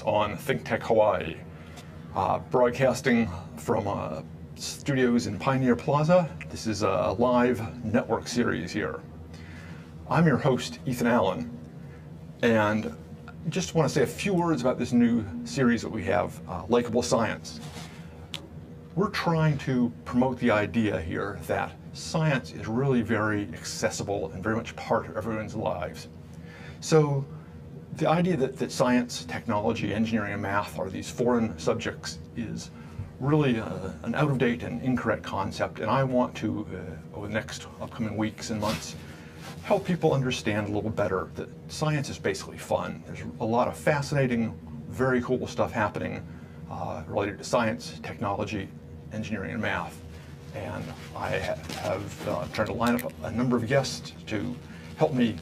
On ThinkTech Hawaii, broadcasting from studios in Pioneer Plaza. This is a live network series here. I'm your host, Ethan Allen, and just want to say a few words about this new series that we have, Likeable Science. We're trying to promote the idea here that science is really very accessible and very much part of everyone's lives. So the idea that science, technology, engineering, and math are these foreign subjects is really an out-of-date and incorrect concept, and I want to, over the next upcoming weeks and months, help people understand a little better that science is basically fun. There's a lot of fascinating, very cool stuff happening related to science, technology, engineering, and math. And I have tried to line up a number of guests to help me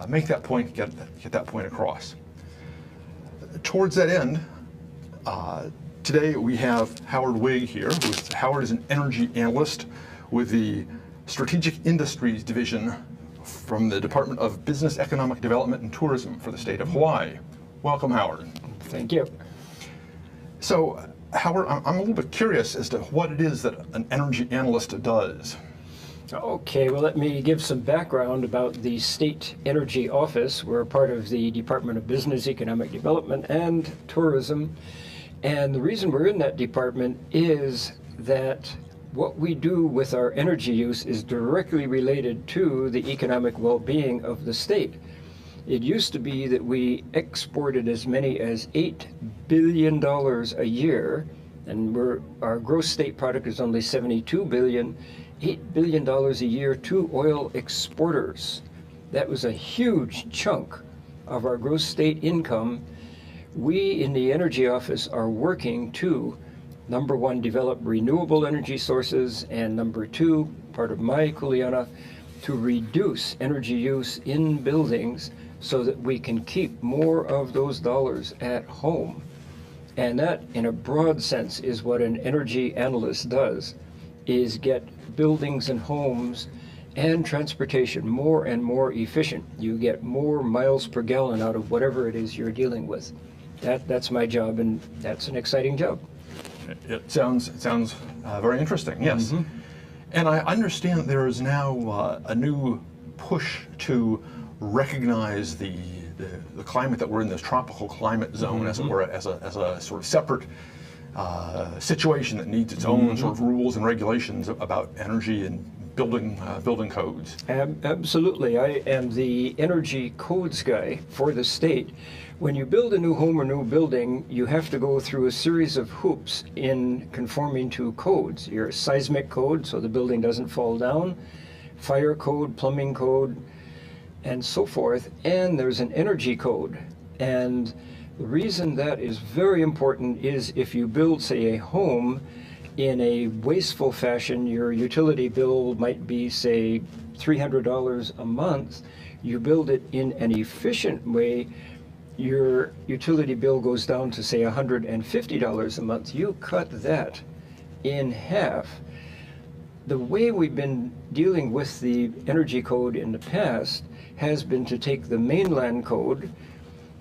make that point, get that point across. Towards that end, today we have Howard Wig here. Howard is an energy analyst with the Strategic Industries Division from the Department of Business, Economic Development, and Tourism for the state of Hawaii. Welcome, Howard. Thank you. So, Howard, I'm a little bit curious as to what it is that an energy analyst does. Okay, well, let me give some background about the State Energy Office. We're part of the Department of Business, Economic Development, and Tourism. And the reason we're in that department is that what we do with our energy use is directly related to the economic well-being of the state. It used to be that we exported as many as $8 billion a year, and our gross state product is only $72 billion. $8 billion a year to oil exporters. That was a huge chunk of our gross state income. We in the Energy Office are working to, number one, develop renewable energy sources, and number two, part of my kuleana, to reduce energy use in buildings so that we can keep more of those dollars at home. And that, in a broad sense, is what an energy analyst does, is get buildings and homes and transportation more and more efficient. You get more miles per gallon out of whatever it is you're dealing with. That's my job, and that's an exciting job. It sounds very interesting, yes. Mm-hmm. And I understand there is now a new push to recognize the climate that we're in, this tropical climate zone, mm-hmm. as it were, as a sort of separate situation that needs its own mm-hmm. sort of rules and regulations about energy and building codes. Absolutely. I am the energy codes guy for the state. When you build a new home or new building, you have to go through a series of hoops in conforming to codes. Your seismic code, so the building doesn't fall down, fire code, plumbing code, and so forth. And there's an energy code. And the reason that is very important is if you build, say, a home in a wasteful fashion, your utility bill might be, say, $300 a month. You build it in an efficient way, your utility bill goes down to, say, $150 a month. You cut that in half. The way we've been dealing with the energy code in the past has been to take the mainland code,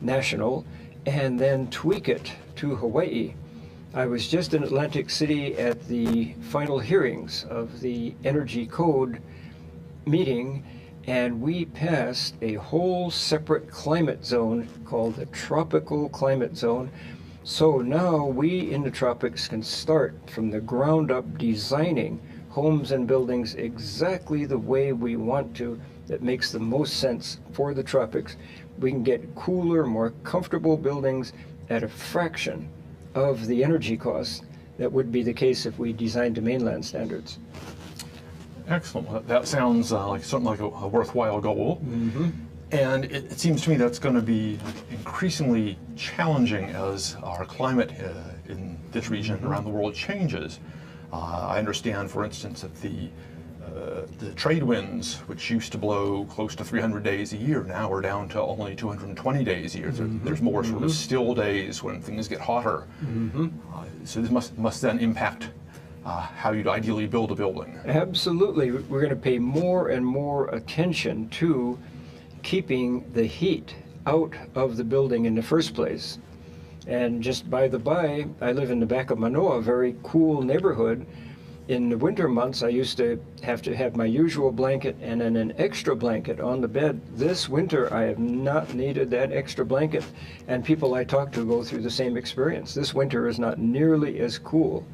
national, and then tweak it to Hawaii. I was just in Atlantic City at the final hearings of the Energy Code meeting, and we passed a whole separate climate zone called the Tropical Climate Zone. So now we in the tropics can start from the ground up designing homes and buildings exactly the way we want to, that makes the most sense for the tropics. We can get cooler, more comfortable buildings at a fraction of the energy costs that would be the case if we designed to mainland standards. Excellent. That sounds something like a worthwhile goal. Mm-hmm. And it seems to me that's going to be increasingly challenging as our climate in this region and around the world changes. I understand, for instance, that the trade winds, which used to blow close to 300 days a year, now are down to only 220 days a year. Mm-hmm. There's more sort of still days when things get hotter. Mm-hmm. So this must then impact how you'd ideally build a building. Absolutely. We're going to pay more and more attention to keeping the heat out of the building in the first place. And just by the by, I live in the back of Manoa, a very cool neighborhood. In the winter months, I used to have my usual blanket and then an extra blanket on the bed. This winter, I have not needed that extra blanket, and people I talk to go through the same experience. This winter is not nearly as cool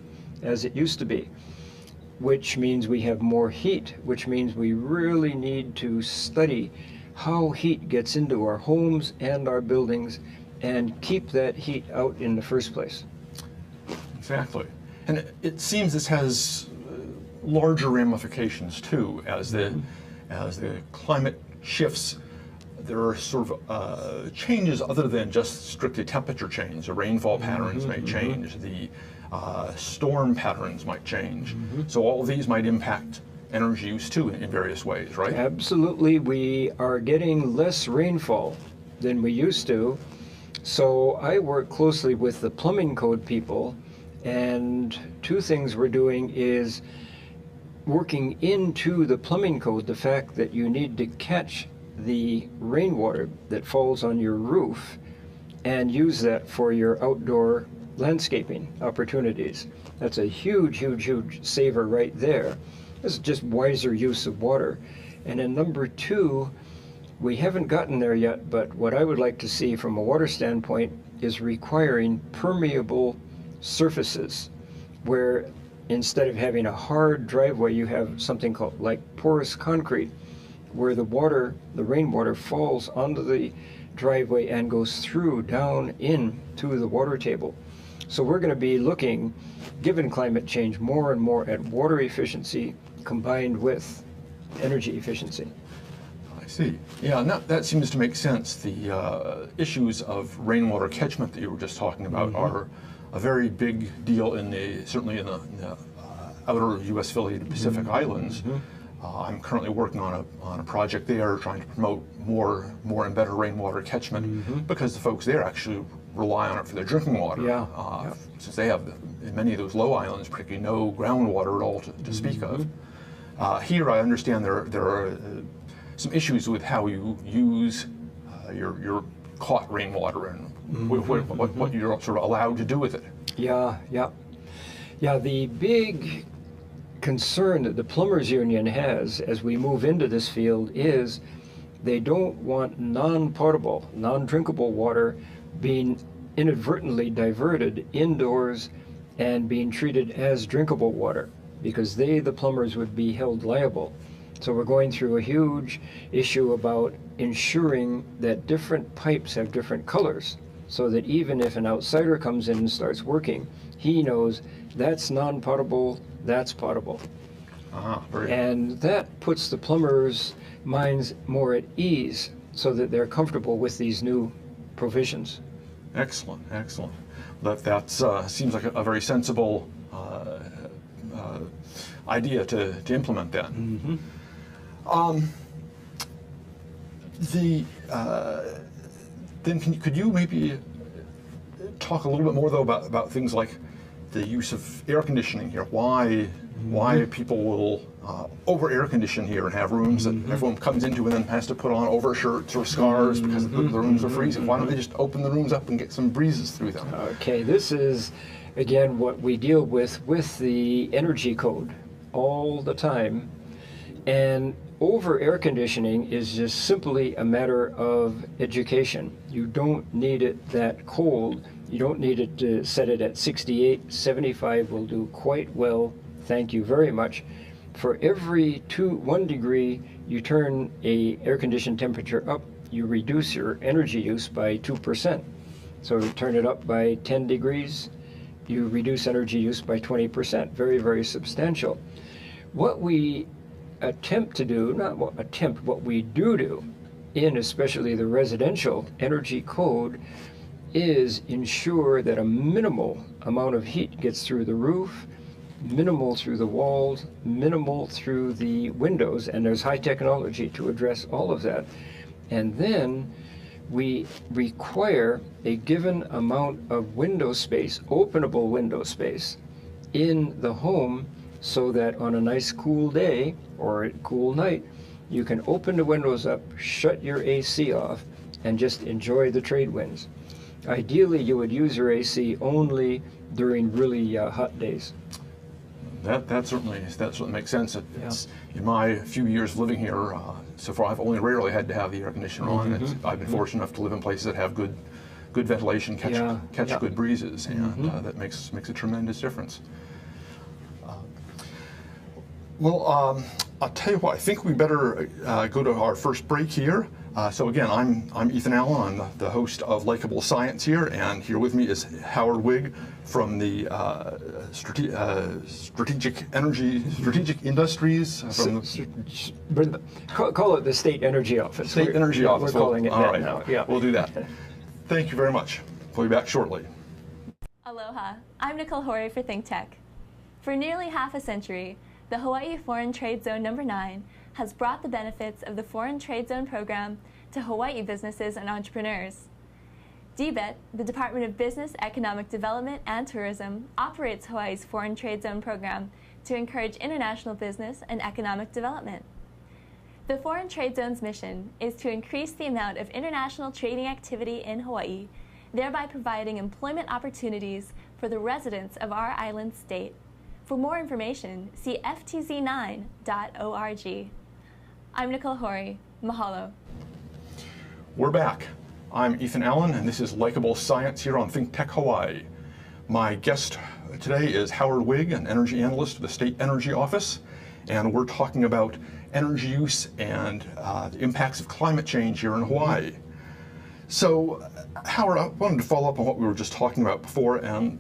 as it used to be, which means we have more heat, which means we really need to study how heat gets into our homes and our buildings and keep that heat out in the first place. Exactly. And it seems this has larger ramifications too. As the climate shifts, there are sort of changes other than just strictly temperature change. The rainfall patterns may change, the storm patterns might change. So all of these might impact energy use too in various ways, right? Absolutely. We are getting less rainfall than we used to. So I work closely with the plumbing code people, and two things we're doing is working into the plumbing code the fact that you need to catch the rainwater that falls on your roof and use that for your outdoor landscaping opportunities. That's a huge, huge, huge saver right there. This is just wiser use of water. And then number two, we haven't gotten there yet, but what I would like to see from a water standpoint is requiring permeable surfaces, where instead of having a hard driveway, you have something called like porous concrete, where the rainwater falls onto the driveway and goes through down into the water table. So we're going to be looking, given climate change, more and more at water efficiency combined with energy efficiency. I see. Yeah, and that seems to make sense. The issues of rainwater catchment that you were just talking about are a very big deal certainly in the outer U.S. affiliated Pacific Islands. I'm currently working on a project there, trying to promote more and better rainwater catchment because the folks there actually rely on it for their drinking water. Since they have, in many of those low islands, particularly no groundwater at all to speak of. Here, I understand there are some issues with how you use your caught rainwater and what you're sort of allowed to do with it. Yeah. The big concern that the Plumbers Union has as we move into this field is they don't want non-potable, non-drinkable water being inadvertently diverted indoors and being treated as drinkable water, because the plumbers, would be held liable. So we're going through a huge issue about ensuring that different pipes have different colors, so that even if an outsider comes in and starts working, he knows that's non-potable, that's potable. And that puts the plumbers' minds more at ease so that they're comfortable with these new provisions. Excellent. That seems like a very sensible idea to implement then. Then could you maybe talk a little bit more though about things like the use of air conditioning here? Why people will over air condition here and have rooms that everyone comes into and then has to put on overshirts or scarves because the rooms are freezing? Why don't they just open the rooms up and get some breezes through them? Okay, this is again what we deal with the energy code all the time. And over air conditioning is just simply a matter of education. You don't need it that cold. You don't need it to set it at 68, 75 will do quite well. Thank you very much. For every 1 degree you turn a air conditioned temperature up, you reduce your energy use by 2%. So you turn it up by 10 degrees, you reduce energy use by 20%. Very, very substantial. What we attempt to do, what we do in especially the residential energy code is ensure that a minimal amount of heat gets through the roof, minimal through the walls, minimal through the windows, and there's high technology to address all of that. And then we require a given amount of window space, openable window space, in the home so that on a nice cool day or a cool night, you can open the windows up, shut your AC off, and just enjoy the trade winds. Ideally, you would use your AC only during really hot days. That certainly makes sense. It's, in my few years living here, so far I've only rarely had to have the air conditioner on. I've been fortunate enough to live in places that have good ventilation, catch good breezes, and that makes a tremendous difference. Well, I'll tell you what, I think we better go to our first break here. So again, I'm Ethan Allen. I'm the host of Likeable Science here, and here with me is Howard Wigg from the Strategic Industries. Call it the State Energy Office. State Energy Office. We're calling it all that right. now. Yeah. We'll do that. Thank you very much. We'll be back shortly. Aloha, I'm Nicole Horry for ThinkTech. For nearly half a century, the Hawaii Foreign Trade Zone No. 9 has brought the benefits of the Foreign Trade Zone program to Hawaii businesses and entrepreneurs. DBET, the Department of Business, Economic Development and Tourism, operates Hawaii's Foreign Trade Zone program to encourage international business and economic development. The Foreign Trade Zone's mission is to increase the amount of international trading activity in Hawaii, thereby providing employment opportunities for the residents of our island state. For more information, see ftz9.org. I'm Nicole Horry. Mahalo. We're back. I'm Ethan Allen, and this is Likeable Science here on ThinkTech Hawaii. My guest today is Howard Wigg, an energy analyst of the State Energy Office, and we're talking about energy use and the impacts of climate change here in Hawaii. So, Howard, I wanted to follow up on what we were just talking about before and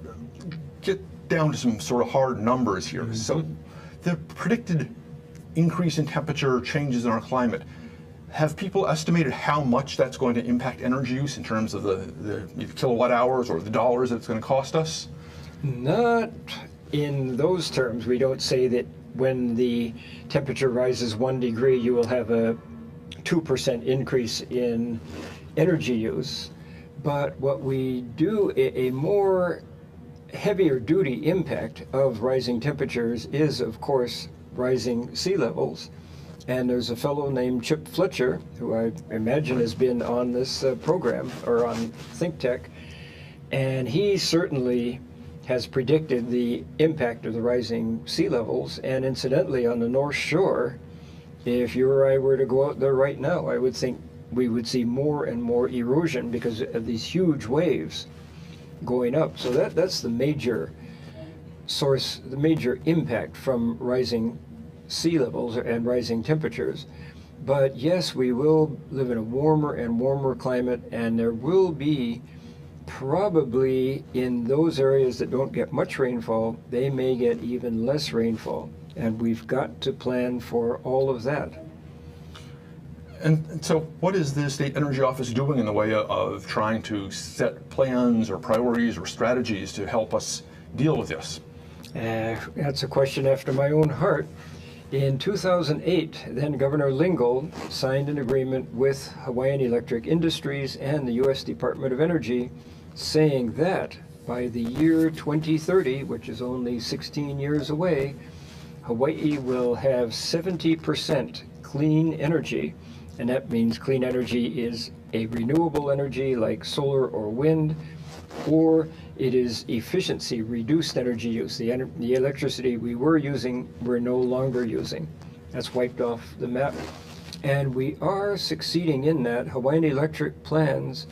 get down to some sort of hard numbers here. So, the predicted increase in temperature, changes in our climate, have people estimated how much that's going to impact energy use in terms of the kilowatt hours or the dollars that it's going to cost us? Not in those terms. We don't say that when the temperature rises 1 degree, you will have a 2% increase in energy use. But what we do, a more heavier duty impact of rising temperatures is, of course, rising sea levels. And there's a fellow named Chip Fletcher, who I imagine has been on this program, or on ThinkTech, and he certainly has predicted the impact of the rising sea levels. And incidentally, on the North Shore, if you or I were to go out there right now, I would think we would see more and more erosion because of these huge waves going up. So that's the major source, the major impact from rising sea levels and rising temperatures. But yes, we will live in a warmer and warmer climate, and there will be probably in those areas that don't get much rainfall, they may get even less rainfall. And we've got to plan for all of that. And so what is the State Energy Office doing in the way of trying to set plans or priorities or strategies to help us deal with this? That's a question after my own heart. In 2008, then Governor Lingle signed an agreement with Hawaiian Electric Industries and the U.S. Department of Energy saying that by the year 2030, which is only 16 years away, Hawaii will have 70% clean energy. And that means clean energy is a renewable energy like solar or wind, or it is efficiency, reduced energy use. The electricity we were using, we're no longer using. That's wiped off the map. And we are succeeding in that. Hawaiian Electric plans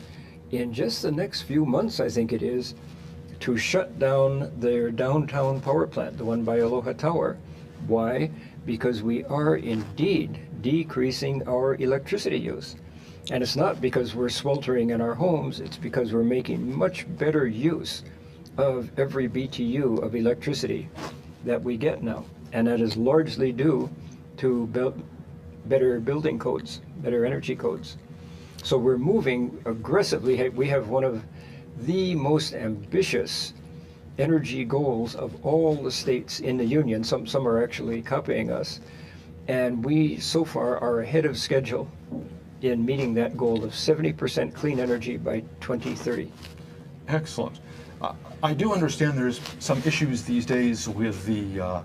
in just the next few months, I think it is, to shut down their downtown power plant, the one by Aloha Tower. Why? Because we are indeed decreasing our electricity use. And it's not because we're sweltering in our homes, it's because we're making much better use of every BTU of electricity that we get now. And that is largely due to better building codes, better energy codes. So we're moving aggressively. We have one of the most ambitious energy goals of all the states in the Union. Some are actually copying us. And we, so far, are ahead of schedule in meeting that goal of 70% clean energy by 2030. Excellent. I do understand there's some issues these days with the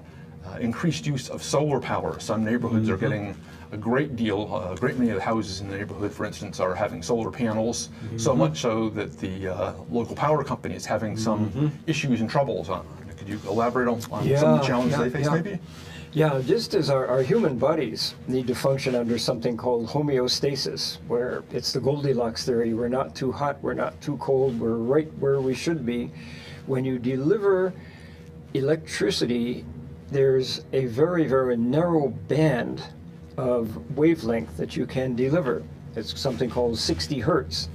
increased use of solar power. Some neighborhoods are getting a great deal. A great many of the houses in the neighborhood, for instance, are having solar panels, so much so that the local power company is having some issues and troubles. Could you elaborate on some of the challenges they face, maybe? Yeah, just as our human bodies need to function under something called homeostasis, where it's the Goldilocks theory, we're not too hot, we're not too cold, we're right where we should be. When you deliver electricity, there's a very, very narrow band of wavelength that you can deliver. It's something called 60 hertz.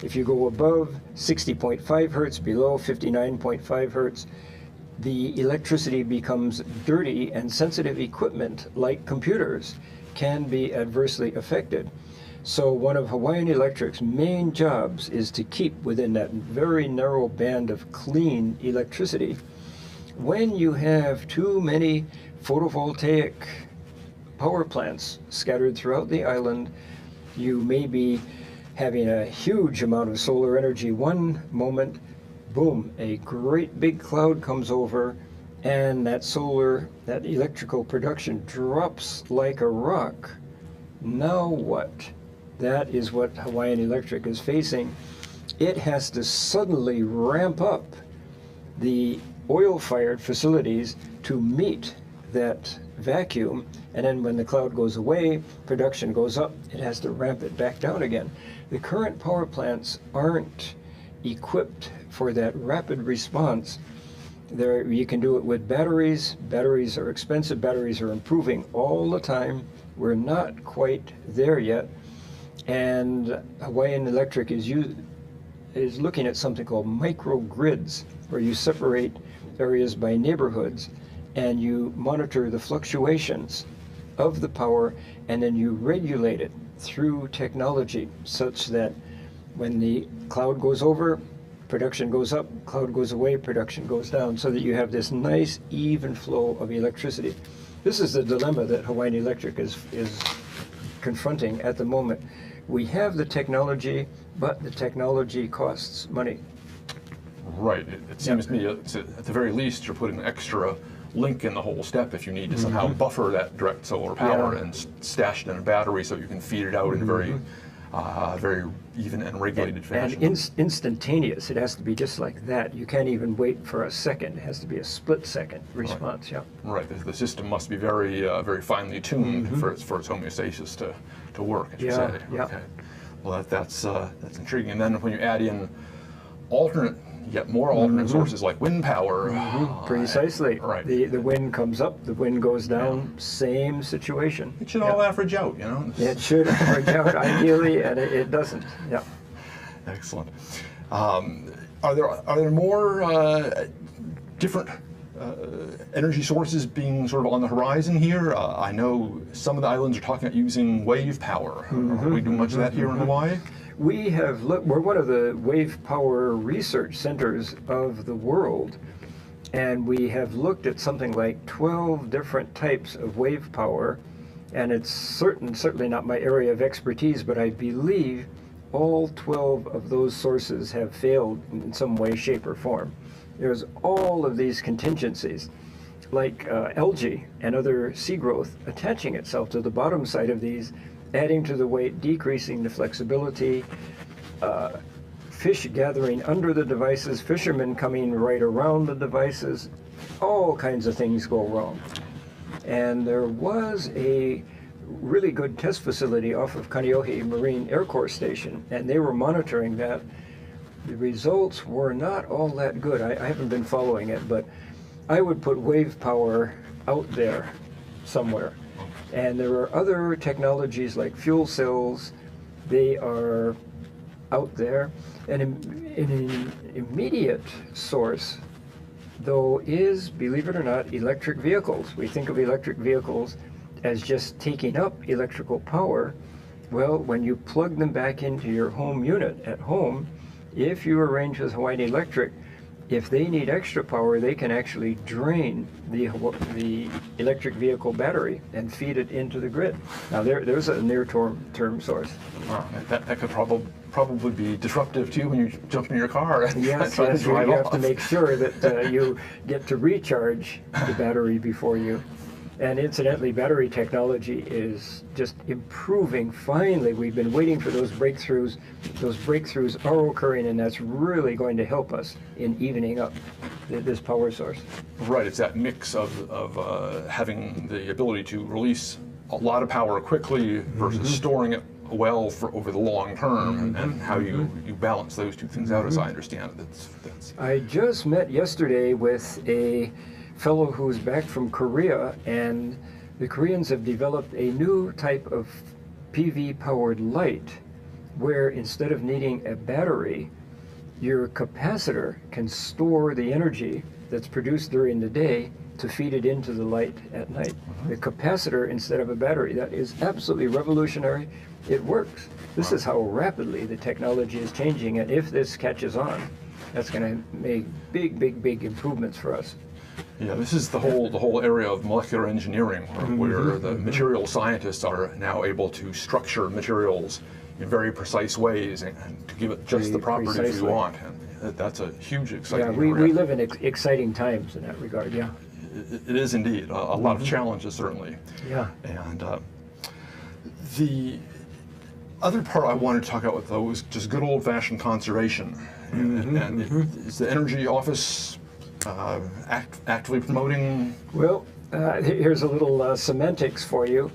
If you go above 60.5 hertz, below 59.5 hertz, the electricity becomes dirty, and sensitive equipment like computers can be adversely affected. So one of Hawaiian Electric's main jobs is to keep within that very narrow band of clean electricity. When you have too many photovoltaic power plants scattered throughout the island, you may be having a huge amount of solar energy one moment, boom, a great big cloud comes over, and that electrical production drops like a rock. Now what? That is what Hawaiian Electric is facing. It has to suddenly ramp up the oil-fired facilities to meet that vacuum, and then when the cloud goes away, production goes up, it has to ramp it back down again. The current power plants aren't equipped for that rapid response. You can do it with batteries. Batteries are expensive. Batteries are improving all the time. We're not quite there yet. And Hawaiian Electric is looking at something called microgrids, where you separate areas by neighborhoods and you monitor the fluctuations of the power, and then you regulate it through technology such that when the cloud goes over, production goes up, cloud goes away, production goes down, so that you have this nice even flow of electricity. This is the dilemma that Hawaiian Electric is confronting at the moment. We have the technology, but the technology costs money. Right. It seems to me, at the very least, you're putting an extra link in the whole step if you need to somehow buffer that direct solar power and stash it in a battery so you can feed it out in a very even and regulated fashion. And instantaneous. It has to be just like that. You can't even wait for a second. It has to be a split-second response. Right. Right. The system must be very, very finely tuned for its homeostasis to work, as you say. Okay. Well, that's intriguing. And then when you add in yet more alternate sources like wind power. Precisely. Right. The wind comes up, the wind goes down, same situation. It should all average out, you know? It should average out ideally, and it doesn't. Yeah. Excellent. Are there more different energy sources being sort of on the horizon here? I know some of the islands are talking about using wave power. Are we doing much of that here in Hawaii? We're one of the wave power research centers of the world, and we have looked at something like 12 different types of wave power, and it's certainly not my area of expertise, but I believe all 12 of those sources have failed in some way, shape, or form. There's all of these contingencies, like algae and other sea growth attaching itself to the bottom side of these, adding to the weight, decreasing the flexibility, fish gathering under the devices, fishermen coming right around the devices, all kinds of things go wrong. And there was a really good test facility off of Kaneohe Marine Air Corps Station, and they were monitoring that. The results were not all that good. I haven't been following it, but I would put wave power out there somewhere. And there are other technologies like fuel cells. They are out there. And an immediate source, though, is, believe it or not, electric vehicles. We think of electric vehicles as just taking up electrical power. Well, when you plug them back into your home unit at home, if you arrange with Hawaiian Electric, if they need extra power, they can actually drain the electric vehicle battery and feed it into the grid. Now there's a near-term source. Wow, that could probably be disruptive too when you jump in your car and Yes, try to yes, you drive have off. to make sure that you get to recharge the battery before you. And incidentally, battery technology is just improving. Finally, we've been waiting for those breakthroughs. Those breakthroughs are occurring, and that's really going to help us in evening up this power source. Right, it's that mix of having the ability to release a lot of power quickly versus storing it well for over the long term, and how you balance those two things out, as I understand it. That's I just met yesterday with a fellow who's back from Korea, and the Koreans have developed a new type of PV powered light where instead of needing a battery, your capacitor can store the energy that's produced during the day to feed it into the light at night. The capacitor instead of a battery, that is absolutely revolutionary. It works. This is how rapidly the technology is changing, and if this catches on, that's going to make big improvements for us. Yeah, this is the whole area of molecular engineering, where the material scientists are now able to structure materials in very precise ways and to give it just the properties Precisely. we want. And that's a huge, exciting Yeah, we area. live in exciting times in that regard, yeah. It is indeed a lot of challenges, certainly. Yeah. And the other part I wanted to talk about, though, was just good old-fashioned conservation. And is the Energy Office actively promoting? Well, here's a little semantics for you.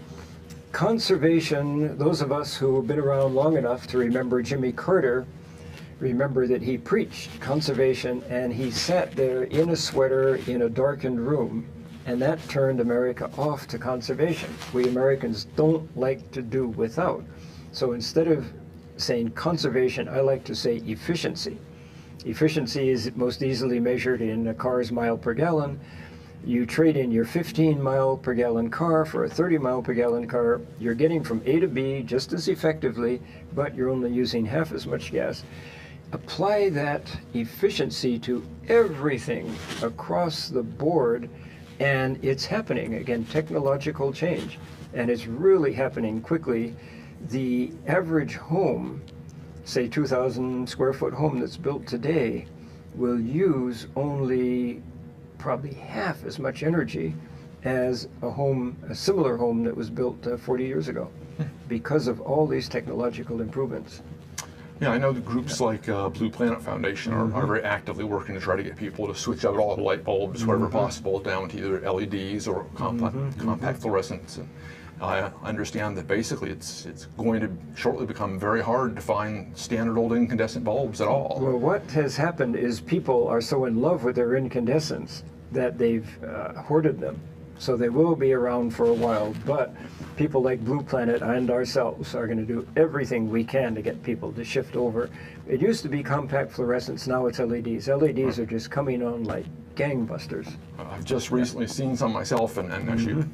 Conservation, those of us who have been around long enough to remember Jimmy Carter, remember that he preached conservation, and he sat there in a sweater in a darkened room, and that turned America off to conservation. We Americans don't like to do without. So instead of saying conservation, I like to say efficiency. Efficiency is most easily measured in a car's mile per gallon. You trade in your 15 mile per gallon car for a 30 mile per gallon car. You're getting from A to B just as effectively, but you're only using half as much gas. Apply that efficiency to everything across the board, and it's happening. Again, technological change, and it's really happening quickly. The average home, say 2,000 square foot home that's built today, will use only probably half as much energy as a similar home that was built 40 years ago, because of all these technological improvements. Yeah, I know the groups like Blue Planet Foundation are very actively working to try to get people to switch out all the light bulbs wherever possible down to either LEDs or compact fluorescents. And I understand that basically it's going to shortly become very hard to find standard old incandescent bulbs at all. Well, what has happened is people are so in love with their incandescents that they've hoarded them. So they will be around for a while, but people like Blue Planet and ourselves are going to do everything we can to get people to shift over. It used to be compact fluorescents, now it's LEDs. LEDs are just coming on like gangbusters. I've just recently seen some myself, and actually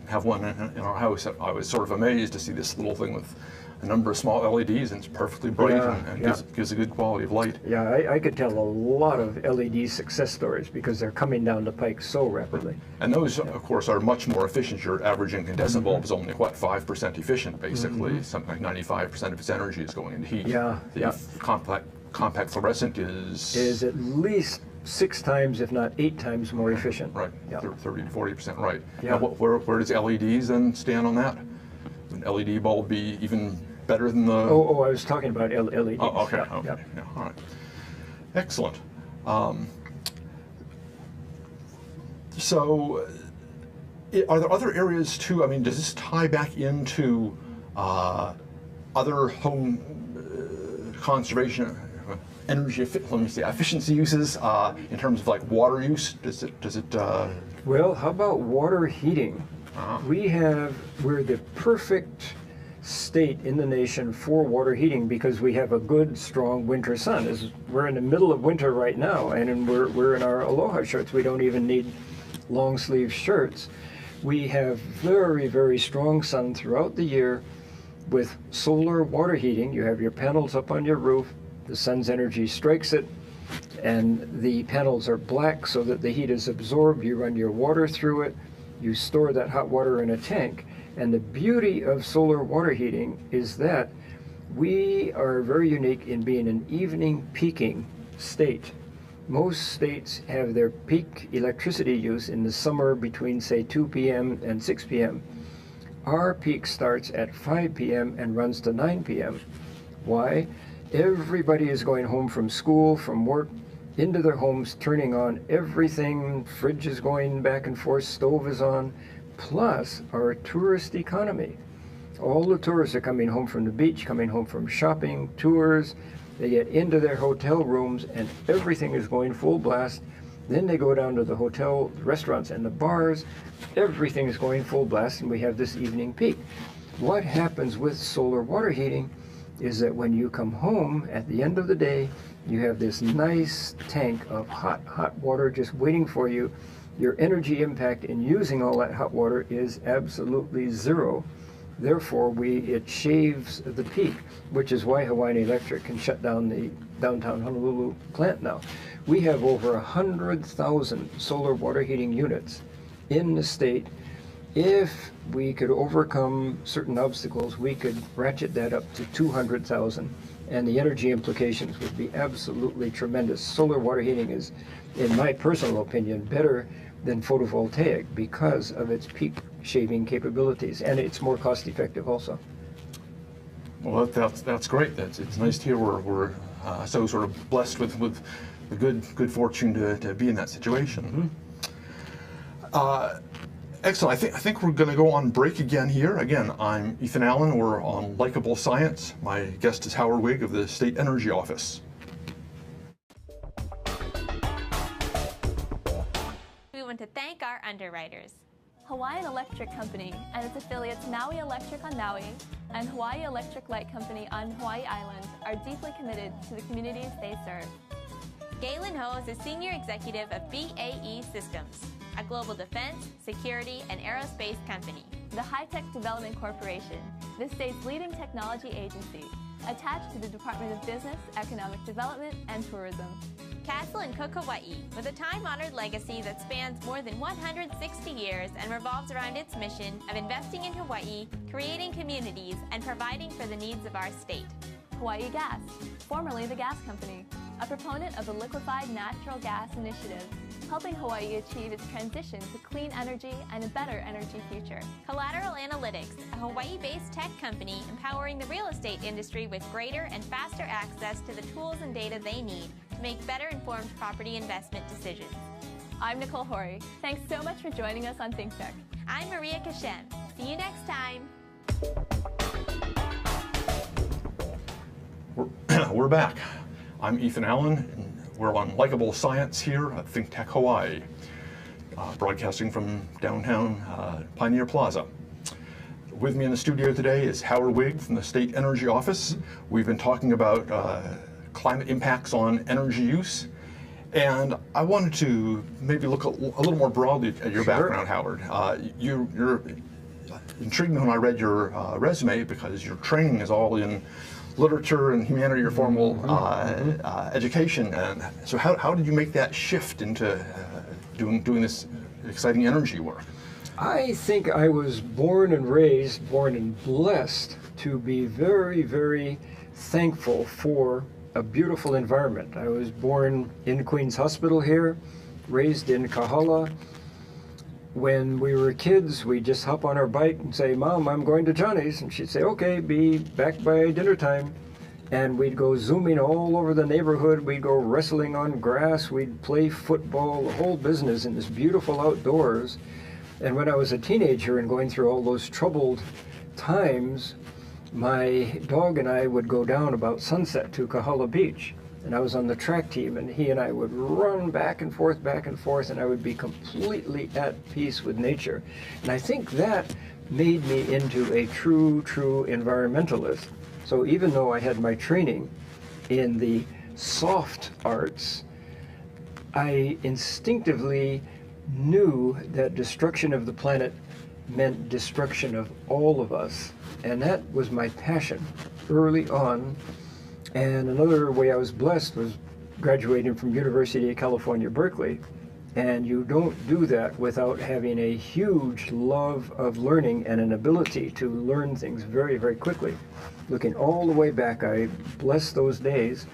have one in our house. I was sort of amazed to see this little thing with a number of small LEDs, and it's perfectly bright and gives a good quality of light. Yeah, I could tell a lot of LED success stories because they're coming down the pike so rapidly. And those, of course, are much more efficient. Your average incandescent bulb is only, what, 5% efficient, basically. Something like 95% of its energy is going into heat. Yeah, The compact fluorescent is at least 6 times, if not 8 times more efficient. right, Yeah. 30 to 40% right. Yeah. Now, where does LEDs then stand on that? Would an LED bulb be even better than the... Oh, I was talking about LEDs. Oh, okay, Yeah, okay. yeah. Yeah, all right. Excellent. So, are there other areas too? I mean, does this tie back into other home conservation, efficiency uses in terms of like water use? Does it? Well, how about water heating? We're the perfect state in the nation for water heating because we have a good, strong winter sun. We're in the middle of winter right now, and we're in our Aloha shirts. We don't even need long sleeve shirts. We have very, very strong sun throughout the year with solar water heating. You have your panels up on your roof, the sun's energy strikes it, and the panels are black so that the heat is absorbed. You run your water through it, You store that hot water in a tank. And the beauty of solar water heating is that we are very unique in being an evening peaking state. Most states have their peak electricity use in the summer between, say, 2 p.m. and 6 p.m. Our peak starts at 5 p.m. and runs to 9 p.m. Why? Everybody is going home from school, from work, into their homes, turning on everything. Fridge is going back and forth, stove is on, plus our tourist economy. All the tourists are coming home from the beach, coming home from shopping, tours. They get into their hotel rooms and everything is going full blast. Then they go down to the hotel, restaurants, and the bars. Everything is going full blast, and we have this evening peak. What happens with solar water heating is that when you come home at the end of the day, you have this nice tank of hot water just waiting for you. Your energy impact in using all that hot water is absolutely zero. Therefore, it shaves the peak, which is why Hawaiian Electric can shut down the downtown Honolulu plant now. We have over 100,000 solar water heating units in the state. If we could overcome certain obstacles, we could ratchet that up to 200,000, and the energy implications would be absolutely tremendous. Solar water heating is, in my personal opinion, better than photovoltaic because of its peak shaving capabilities, and it's more cost effective also. Well, that's great. It's nice to hear we're so sort of blessed with the good fortune to be in that situation. Mm-hmm. Excellent. I think we're going to go on break again here. Again, I'm Ethan Allen. We're on Likeable Science. My guest is Howard Wigg of the State Energy Office. We want to thank our underwriters. Hawaiian Electric Company and its affiliates Maui Electric on Maui and Hawaii Electric Light Company on Hawaii Island are deeply committed to the communities they serve. Galen Ho is a senior executive of BAE Systems, a global defense, security, and aerospace company. The High Tech Development Corporation, the state's leading technology agency, attached to the Department of Business, Economic Development, and Tourism. Castle and Cook Hawaii, with a time-honored legacy that spans more than 160 years and revolves around its mission of investing in Hawaii, creating communities, and providing for the needs of our state. Hawaii Gas, formerly the Gas Company, a proponent of the Liquefied Natural Gas Initiative, helping Hawaii achieve its transition to clean energy and a better energy future. Collateral Analytics, a Hawaii-based tech company empowering the real estate industry with greater and faster access to the tools and data they need to make better informed property investment decisions. I'm Nicole Horry. Thanks so much for joining us on ThinkTech. I'm Maria Kashem. See you next time. We're back. I'm Ethan Allen, and we're on Likeable Science here at ThinkTech Hawaii, broadcasting from downtown Pioneer Plaza. With me in the studio today is Howard Wigg from the State Energy Office. We've been talking about climate impacts on energy use, and I wanted to maybe look a little more broadly at your background, Howard. You're intrigued me when I read your resume because your training is all in literature and humanity or formal education. And so how did you make that shift into doing this exciting energy work? I think I was born and blessed to be very, very thankful for a beautiful environment. I was born in Queens Hospital here, raised in Kahala. When we were kids, we'd just hop on our bike and say, "Mom, I'm going to Johnny's." And she'd say, "Okay, be back by dinner time." And we'd go zooming all over the neighborhood. We'd go wrestling on grass. We'd play football, the whole business in this beautiful outdoors. And when I was a teenager and going through all those troubled times, my dog and I would go down about sunset to Kahala Beach. And I was on the track team, and he and I would run back and forth, and I would be completely at peace with nature. And I think that made me into a true environmentalist. So even though I had my training in the soft arts, I instinctively knew that destruction of the planet meant destruction of all of us. And that was my passion early on. And another way I was blessed was graduating from University of California, Berkeley. And you don't do that without having a huge love of learning and an ability to learn things very, very quickly. Looking all the way back, I bless those days,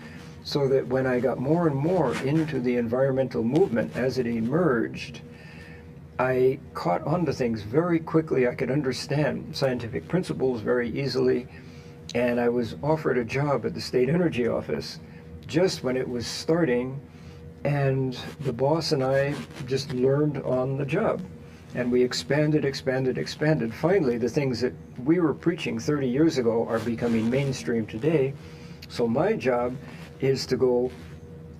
so that when I got more and more into the environmental movement as it emerged, I caught on to things very quickly. I could understand scientific principles very easily, and I was offered a job at the State Energy Office just when it was starting, and the boss and I just learned on the job. And we expanded. Finally, the things that we were preaching 30 years ago are becoming mainstream today. So my job is to go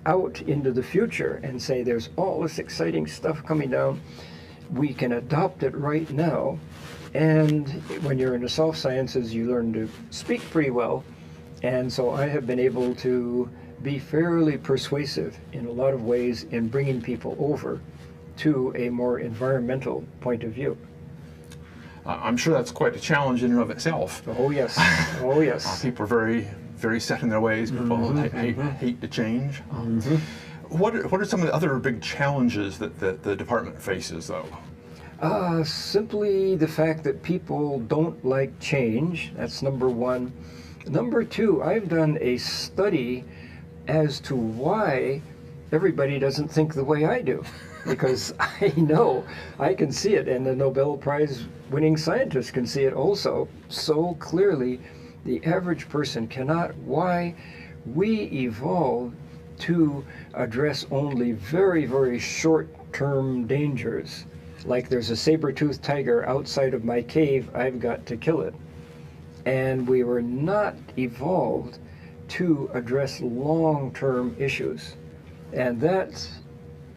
out into the future and say, there's all this exciting stuff coming down. We can adopt it right now. And when you're in the soft sciences, you learn to speak pretty well. And so I have been able to be fairly persuasive in a lot of ways in bringing people over to a more environmental point of view. I'm sure that's quite a challenge in and of itself. Oh yes, oh yes. People are very set in their ways. People hate to change. What are some of the other big challenges that the department faces, though? Simply the fact that people don't like change. That's number one. Number two, I've done a study as to why everybody doesn't think the way I do. Because I know, I can see it, and the Nobel Prize winning scientists can see it also so clearly. The average person cannot. Why? We evolved to address only very, very short-term dangers. Like there's a saber-toothed tiger outside of my cave, I've got to kill it. And we were not evolved to address long-term issues. And that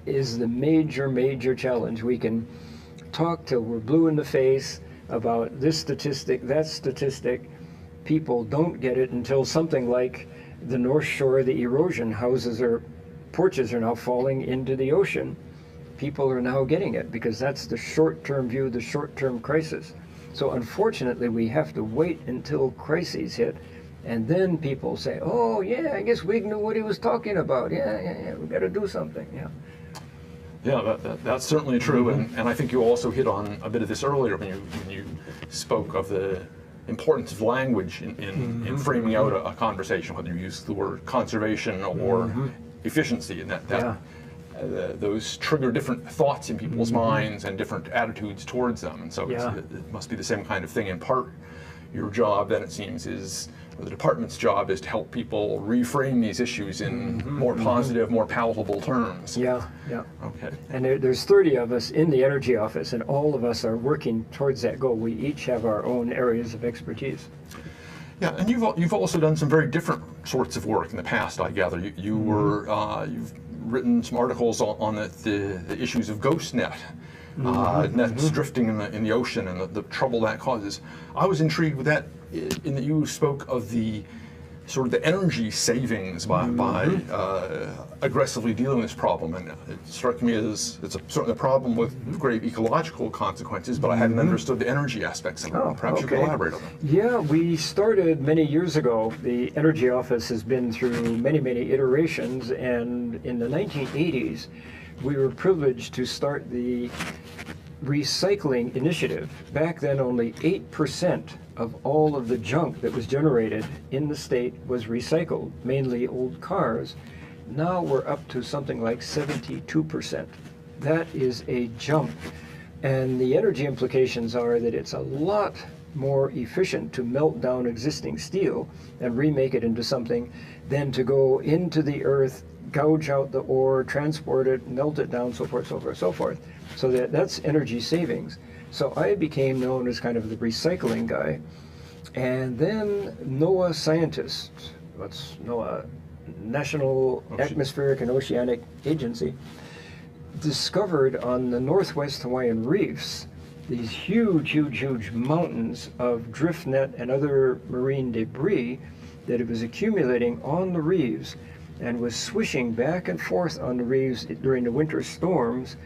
is the major challenge. We can talk till we're blue in the face about this statistic, that statistic. People don't get it until something like the North Shore, the erosion, porches are now falling into the ocean. People are now getting it because that's the short-term view, the short-term crisis. So unfortunately, we have to wait until crises hit, and then people say, oh yeah, I guess we knew what he was talking about. Yeah, we got to do something. Yeah, that's certainly true, and I think you also hit on a bit of this earlier when you spoke of the importance of language in framing out a conversation, whether you use the word conservation or efficiency, and those trigger different thoughts in people's minds and different attitudes towards them, and so it must be the same kind of thing. In part, your job then, it seems, or the department's job is to help people reframe these issues in more positive, more palatable terms. Yeah. Okay. And there's 30 of us in the energy office, and all of us are working towards that goal. We each have our own areas of expertise. Yeah, and you've also done some very different sorts of work in the past, I gather. You've written some articles on the issues of ghost net. Nets drifting in the ocean and the trouble that causes. I was intrigued with that in that you spoke of the sort of the energy savings by aggressively dealing with this problem, and it struck me as it's certainly a problem with great ecological consequences, but I hadn't understood the energy aspects of it. Perhaps you could elaborate on that. Yeah, we started many years ago. The Energy Office has been through many iterations, and in the 1980s, we were privileged to start the recycling initiative. Back then, only 8% of all of the junk that was generated in the state was recycled, mainly old cars. Now we're up to something like 72%. That is a jump. And the energy implications are that it's a lot more efficient to melt down existing steel and remake it into something than to go into the earth, gouge out the ore, transport it, melt it down, so forth, so forth, so forth. So that's energy savings. So I became known as kind of the recycling guy. And then NOAA scientists, what's NOAA? National Atmospheric and Oceanic Agency, discovered on the Northwest Hawaiian Reefs these huge mountains of drift net and other marine debris that it was accumulating on the reefs and was swishing back and forth on the reefs during the winter storms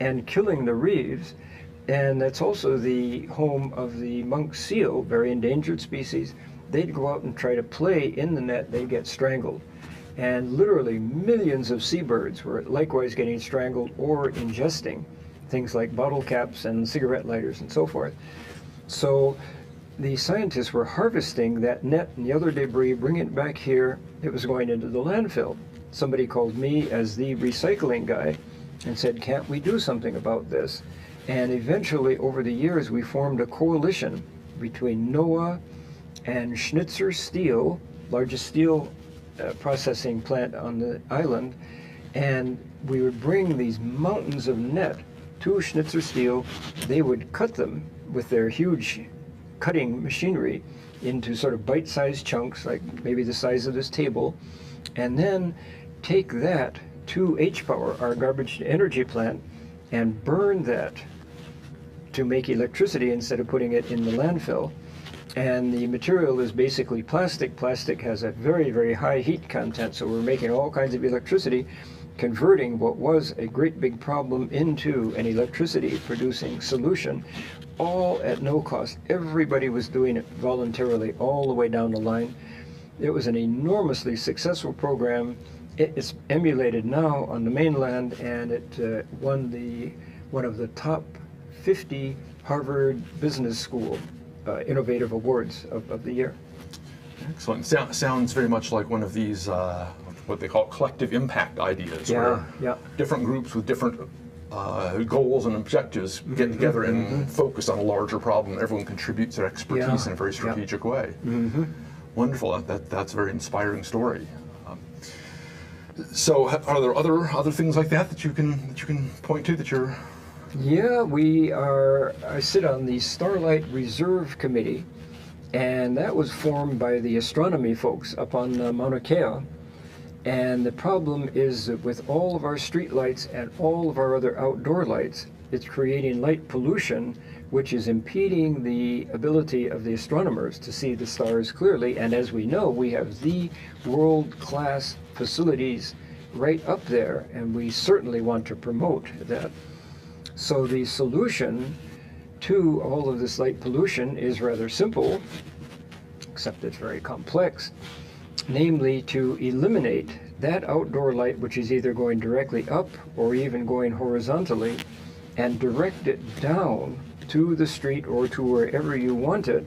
and killing the reefs. And that's also the home of the monk seal, very endangered species. They'd go out and try to play in the net, they'd get strangled. And literally millions of seabirds were likewise getting strangled or ingesting things like bottle caps and cigarette lighters and so forth. So the scientists were harvesting that net and the other debris, bringing it back here. It was going into the landfill. Somebody called me as the recycling guy and said, can't we do something about this? And eventually, over the years, we formed a coalition between NOAA and Schnitzer Steel, largest steel processing plant on the island, and we would bring these mountains of net to Schnitzer Steel. They would cut them with their huge cutting machinery into sort of bite-sized chunks, like maybe the size of this table, and then take that to H-Power, our garbage to energy plant, and burn that to make electricity instead of putting it in the landfill. And the material is basically plastic. Plastic has a very, very high heat content, so we're making all kinds of electricity, converting what was a great big problem into an electricity producing solution, all at no cost. Everybody was doing it voluntarily all the way down the line. It was an enormously successful program. It is emulated now on the mainland, and it won one of the top 50 Harvard Business School Innovative Awards of the year. Excellent. Sounds very much like one of these, what they call collective impact ideas, where different groups with different goals and objectives get together and focus on a larger problem. Everyone contributes their expertise in a very strategic way. Wonderful. That's a very inspiring story. So, are there other things like that you can point to that you're? Yeah, I sit on the Starlight Reserve Committee, and that was formed by the astronomy folks up on Mauna Kea. And the problem is that with all of our street lights and all of our other outdoor lights, it's creating light pollution, which is impeding the ability of the astronomers to see the stars clearly. And as we know, we have the world-class facilities right up there, and we certainly want to promote that. So the solution to all of this light pollution is rather simple, except it's very complex, namely to eliminate that outdoor light which is either going directly up or even going horizontally, and direct it down to the street or to wherever you want it,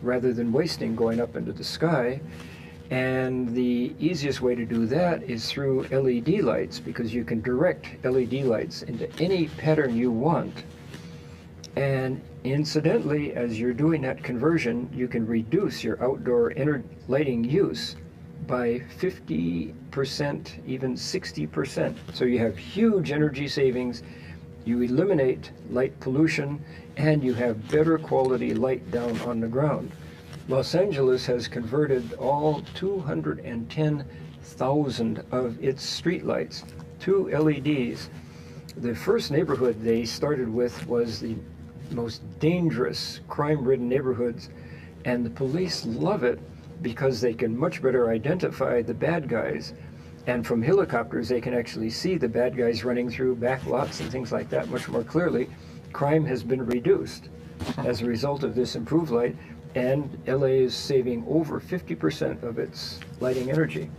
rather than wasting going up into the sky. And the easiest way to do that is through LED lights, because you can direct LED lights into any pattern you want. And incidentally, as you're doing that conversion, you can reduce your outdoor lighting use by 50%, even 60%. So you have huge energy savings, you eliminate light pollution, and you have better quality light down on the ground. Los Angeles has converted all 210,000 of its streetlights to LEDs. The first neighborhood they started with was the most dangerous, crime-ridden neighborhoods, and the police love it because they can much better identify the bad guys. And from helicopters, they can actually see the bad guys running through back lots and things like that much more clearly. Crime has been reduced as a result of this improved light. And LA is saving over 50% of its lighting energy.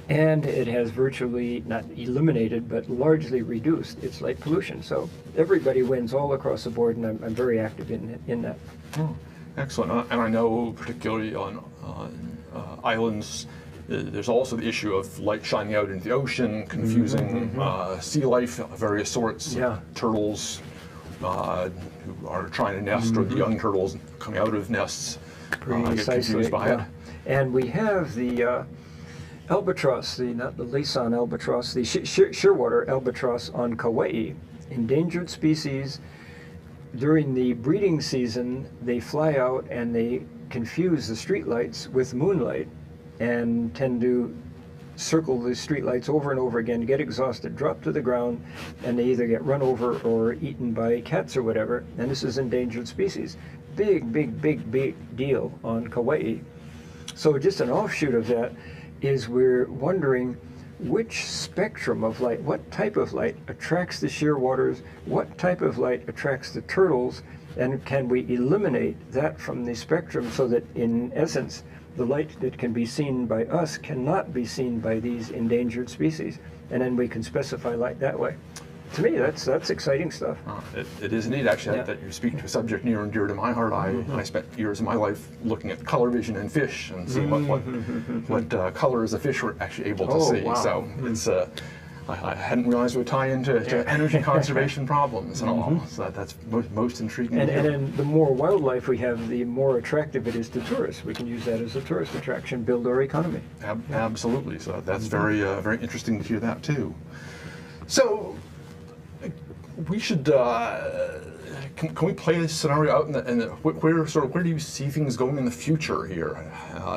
And it has virtually, not eliminated, but largely reduced its light pollution. So everybody wins all across the board, and I'm very active in that. Oh, excellent. And I know particularly on islands, there's also the issue of light shining out into the ocean, confusing sea life of various sorts, turtles, who are trying to nest, or the young turtles coming out of nests get confused by it. And we have the albatross, not the Laysan albatross, the shearwater albatross on Kauai, endangered species. During the breeding season, they fly out and they confuse the streetlights with moonlight and tend to circle the streetlights over and over again, get exhausted, drop to the ground, and they either get run over or eaten by cats or whatever. And this is endangered species. Big, big, big, big deal on Kauai. So just an offshoot of that is we're wondering which spectrum of light, what type of light attracts the shearwaters, what type of light attracts the turtles, and can we eliminate that from the spectrum so that in essence The light that can be seen by us cannot be seen by these endangered species. And then we can specify light that way. To me, that's exciting stuff. It is indeed, actually, Yeah. that you speak to a subject near and dear to my heart. I spent years of my life looking at color vision in fish and seeing what colors the fish were actually able to Oh, see. wow. So it's I hadn't realized it would tie into energy conservation problems and all. So that's most intriguing. And to hear. then the more wildlife we have, the more attractive it is to tourists. We can use that as a tourist attraction, build our economy. Absolutely. So that's very interesting to hear that too. So we should. Can we play this scenario out where do you see things going in the future here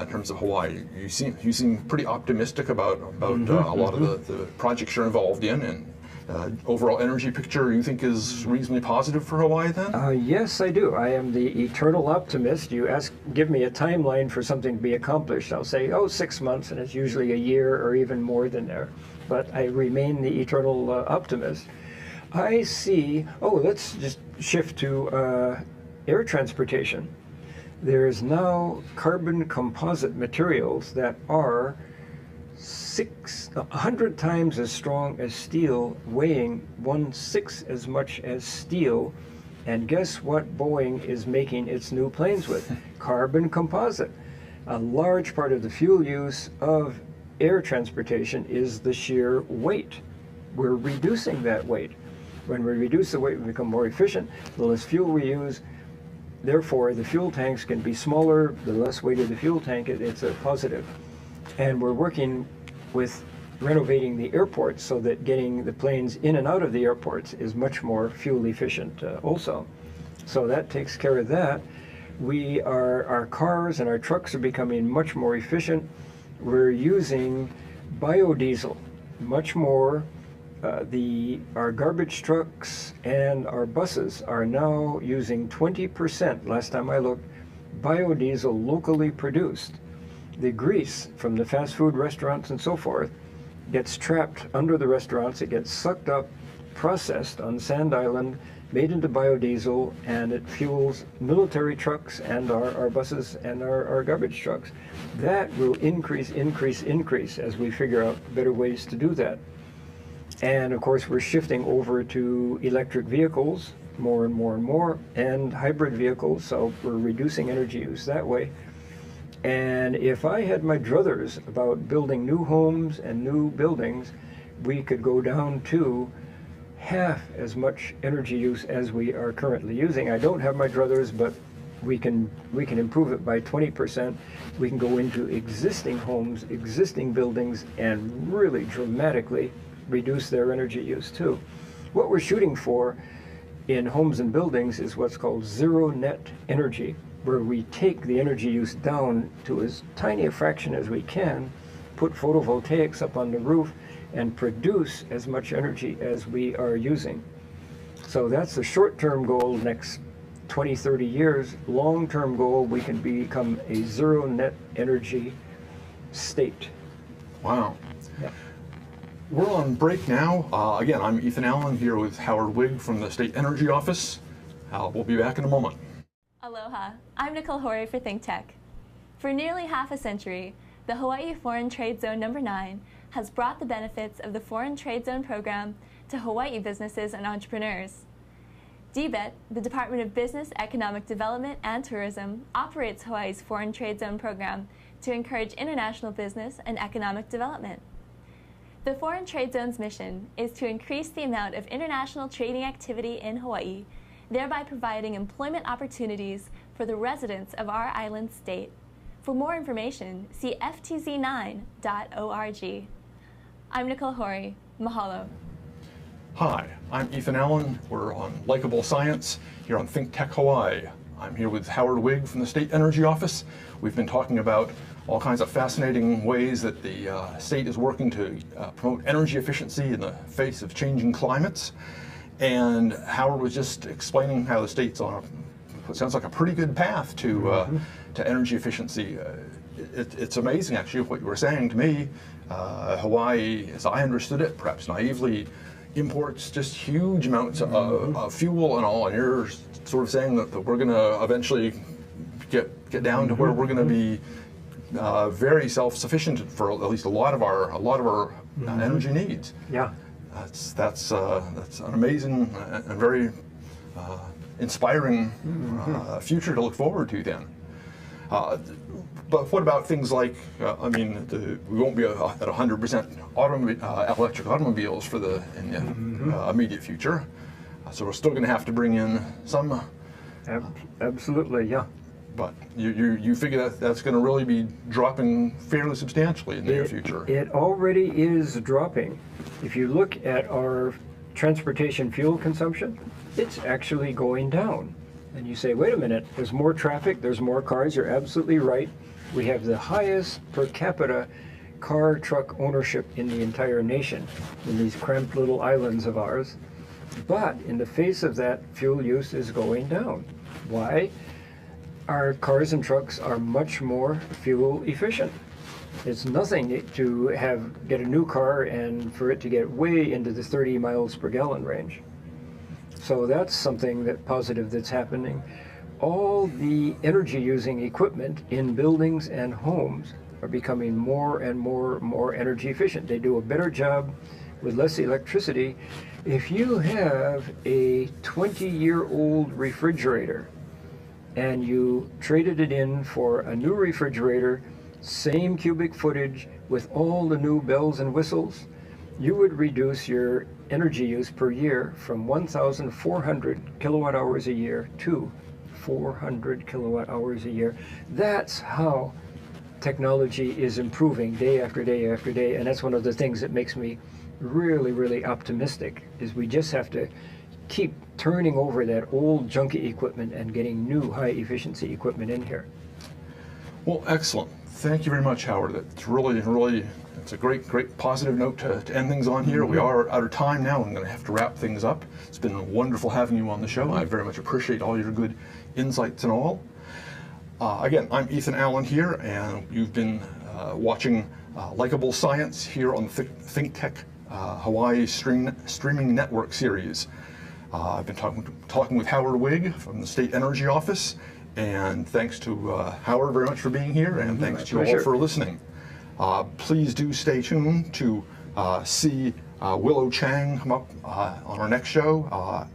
in terms of Hawaii? You seem pretty optimistic about a lot of the projects you're involved in, and overall energy picture you think is reasonably positive for Hawaii then? Yes, I do. I am the eternal optimist. You give me a timeline for something to be accomplished. I'll say, 6 months, and it's usually a year or even more than there. But I remain the eternal optimist. I see, let's just shift to air transportation. There's now carbon composite materials that are 100 times as strong as steel, weighing 1/6 as much as steel. And guess what Boeing is making its new planes with? Carbon composite. A large part of the fuel use of air transportation is the sheer weight. We're reducing that weight. When we reduce the weight, we become more efficient. The less fuel we use, therefore, the fuel tanks can be smaller. The less weight of the fuel tank, it's a positive. And we're working with renovating the airports so that getting the planes in and out of the airports is much more fuel efficient also. So that takes care of that. Our cars and our trucks are becoming much more efficient. We're using biodiesel much more. Our garbage trucks and our buses are now using 20%, last time I looked, biodiesel locally produced. The grease from the fast food restaurants and so forth gets trapped under the restaurants. It gets sucked up, processed on Sand Island, made into biodiesel, and it fuels military trucks and our buses and our garbage trucks. That will increase as we figure out better ways to do that. And of course, we're shifting over to electric vehicles more and more, and hybrid vehicles, so we're reducing energy use that way. And if I had my druthers about building new homes and new buildings, we could go down to half as much energy use as we are currently using. I don't have my druthers, but we can improve it by 20%. We can go into existing homes, existing buildings, and really dramatically reduce their energy use too. What we're shooting for in homes and buildings is what's called zero net energy, where we take the energy use down to as tiny a fraction as we can, put photovoltaics up on the roof, and produce as much energy as we are using. So that's the short-term goal, next 20, 30 years. Long-term goal, we can become a zero net energy state. Wow. Yeah. We're on break now. Again, I'm Ethan Allen here with Howard Wigg from the State Energy Office. We'll be back in a moment. Aloha, I'm Nicole Horry for ThinkTech. For nearly half a century, the Hawaii Foreign Trade Zone No. 9 has brought the benefits of the Foreign Trade Zone program to Hawaii businesses and entrepreneurs. DBET, the Department of Business, Economic Development and Tourism, operates Hawaii's Foreign Trade Zone program to encourage international business and economic development. The Foreign Trade Zone's mission is to increase the amount of international trading activity in Hawaii, thereby providing employment opportunities for the residents of our island state. For more information, see ftz9.org. I'm Nicole Horry. Mahalo. Hi, I'm Ethan Allen. We're on Likeable Science here on ThinkTech Hawaii. I'm here with Howard Wigg from the State Energy Office. We've been talking about all kinds of fascinating ways that the state is working to promote energy efficiency in the face of changing climates. And Howard was just explaining how the state's on what sounds like a pretty good path to energy efficiency. It's amazing, actually, what you were saying to me. Hawaii, as I understood it, perhaps naively, imports just huge amounts of fuel and all, and you're sort of saying that we're going to eventually get down to where we're going to be very self-sufficient for at least a lot of our energy needs. Yeah. That's an amazing and very inspiring future to look forward to then. But what about things like, I mean, we won't be at 100% electric automobiles for the immediate future. So we're still going to have to bring in some. Absolutely, yeah. But you figure that's going to really be dropping fairly substantially in the near future. It already is dropping. If you look at our transportation fuel consumption, it's actually going down. And you say, wait a minute, there's more traffic, there's more cars. You're absolutely right. We have the highest per capita car truck ownership in the entire nation in these cramped little islands of ours. But in the face of that, fuel use is going down. Why? Our cars and trucks are much more fuel efficient. It's nothing to get a new car and for it to get way into the 30 miles per gallon range. So that's something positive that's happening. All the energy using equipment in buildings and homes are becoming more and more energy efficient. They do a better job with less electricity. If you have a 20-year-old refrigerator and you traded it in for a new refrigerator, same cubic footage with all the new bells and whistles, you would reduce your energy use per year from 1,400 kilowatt hours a year to 400 kilowatt hours a year. That's how technology is improving day after day after day, and that's one of the things that makes me really, really optimistic, is we just have to keep turning over that old junky equipment and getting new high efficiency equipment in here. Well, excellent. Thank you very much, Howard. That's really, it's a great positive note to end things on here. We are out of time now. I'm going to have to wrap things up. It's been wonderful having you on the show. I very much appreciate all your good insights and all. Again, I'm Ethan Allen here, and you've been watching Likeable Science here on the ThinkTech Hawaii Streaming Network series. I've been talking with Howard Wigg from the State Energy Office, and thanks to Howard very much for being here, and thanks to you all for listening. Please do stay tuned to see Willow Chang come up on our next show.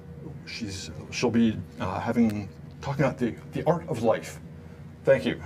She'll be talking about the art of life. Thank you.